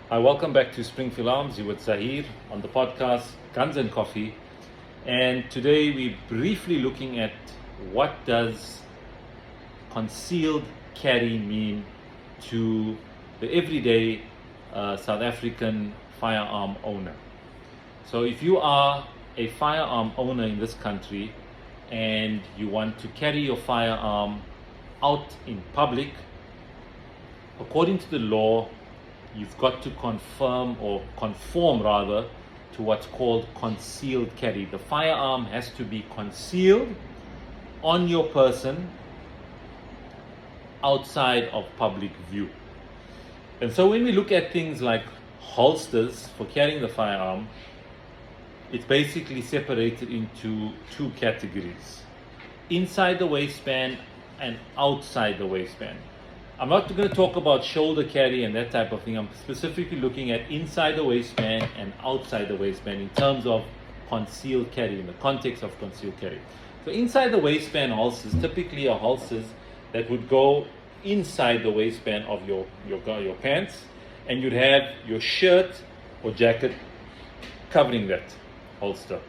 Hi, welcome back to Springfield Arms. You with Zahir on the podcast Guns and Coffee. And today we're briefly looking at what does concealed carry mean to the everyday South African firearm owner. So if you are a firearm owner in this country and you want to carry your firearm out in public, according to the law, you've got to conform rather to what's called concealed carry. The firearm has to be concealed on your person outside of public view. And so when we look at things like holsters for carrying the firearm, it's basically separated into two categories: inside the waistband and outside the waistband. I'm not going to talk about shoulder carry and that type of thing. I'm specifically looking at inside the waistband and outside the waistband in terms of concealed carry, in the context of concealed carry. So inside the waistband holsters typically are holsters that would go inside the waistband of your pants, and you'd have your shirt or jacket covering that holster.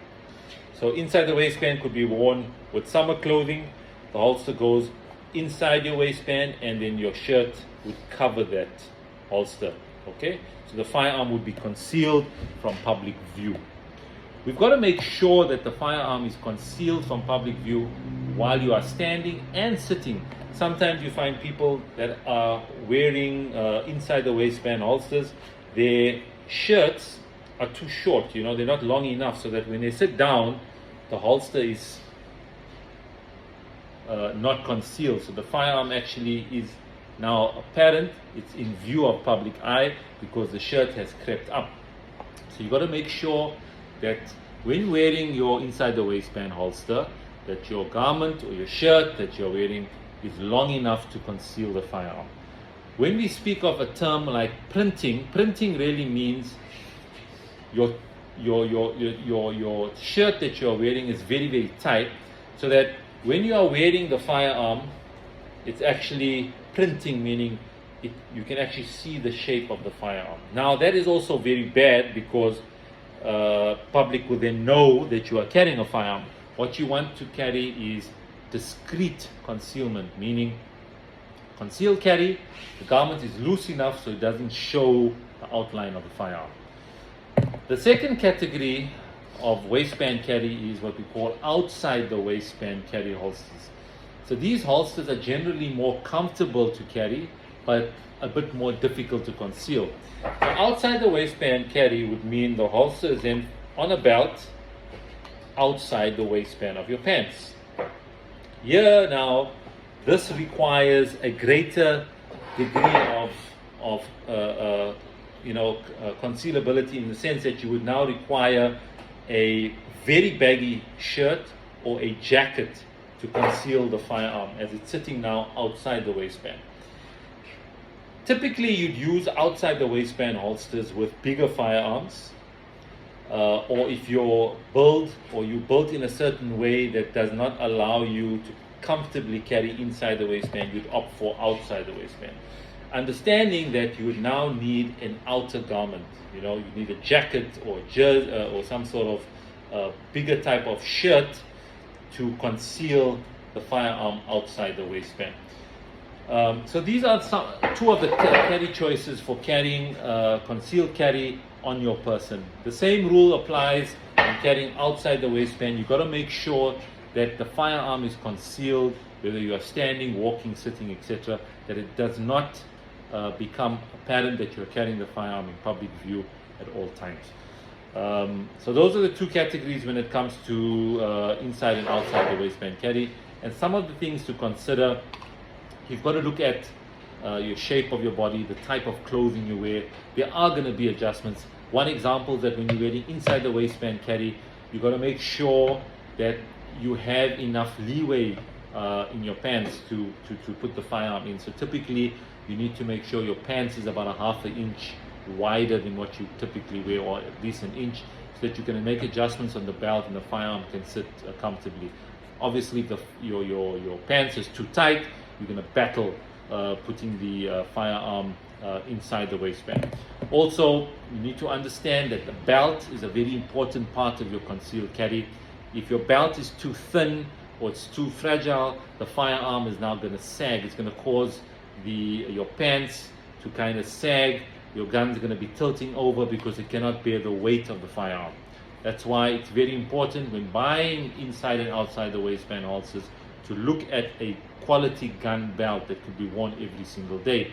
So inside the waistband could be worn with summer clothing. The holster goes inside your waistband, and then your shirt would cover that holster. Okay, so the firearm would be concealed from public view. We've got to make sure that the firearm is concealed from public view while you are standing and sitting. Sometimes you find people that are wearing inside the waistband holsters, their shirts are too short, they're not long enough, so that when they sit down, the holster is not concealed. So the firearm actually is now apparent, it's in view of public eye because the shirt has crept up. So you've got to make sure that when wearing your inside the waistband holster, that your garment or your shirt that you're wearing is long enough to conceal the firearm. When we speak of a term like printing really means your shirt that you're wearing is very, very tight, so that when you are wearing the firearm, it's actually printing, meaning you can actually see the shape of the firearm. Now that is also very bad because public will then know that you are carrying a firearm. What you want to carry is discreet concealment, meaning concealed carry, the garment is loose enough so it doesn't show the outline of the firearm. The second category of waistband carry is what we call outside the waistband carry holsters. So these holsters are generally more comfortable to carry, but a bit more difficult to conceal. So outside the waistband carry would mean the holster is then on a belt outside the waistband of your pants. Here now, this requires a greater degree of concealability, in the sense that you would now require a very baggy shirt or a jacket to conceal the firearm as it's sitting now outside the waistband. Typically you'd use outside the waistband holsters with bigger firearms, or if you're built in a certain way that does not allow you to comfortably carry inside the waistband, you'd opt for outside the waistband. Understanding that you would now need an outer garment, you need a jacket or jersey or some sort of bigger type of shirt to conceal the firearm outside the waistband. So these are two of the carry choices for carrying concealed carry on your person. The same rule applies when carrying outside the waistband. You've got to make sure that the firearm is concealed, whether you are standing, walking, sitting, etc., that it does not become apparent that you're carrying the firearm in public view at all times. So those are the two categories when it comes to inside and outside the waistband carry. And some of the things to consider: you've got to look at your shape of your body, the type of clothing you wear. There are going to be adjustments. One example is that when you're wearing inside the waistband carry, you've got to make sure that you have enough leeway in your pants to put the firearm in. So typically you need to make sure your pants is about a half an inch wider than what you typically wear, or at least an inch, so that you can make adjustments on the belt and the firearm can sit comfortably. Obviously, if your pants is too tight, you're going to battle putting the firearm inside the waistband. Also, you need to understand that the belt is a very important part of your concealed carry. If your belt is too thin or it's too fragile, the firearm is now going to sag. It's going to cause your pants to kind of sag. Your gun's going to be tilting over because it cannot bear the weight of the firearm. That's why it's very important when buying inside and outside the waistband holsters to look at a quality gun belt that could be worn every single day.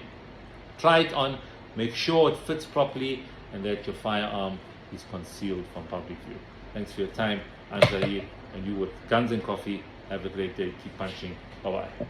Try it on, make sure it fits properly, and that your firearm is concealed from public view. Thanks for your time. I'm Zahir, and you with Guns and Coffee. Have a great day. Keep punching. Bye-bye.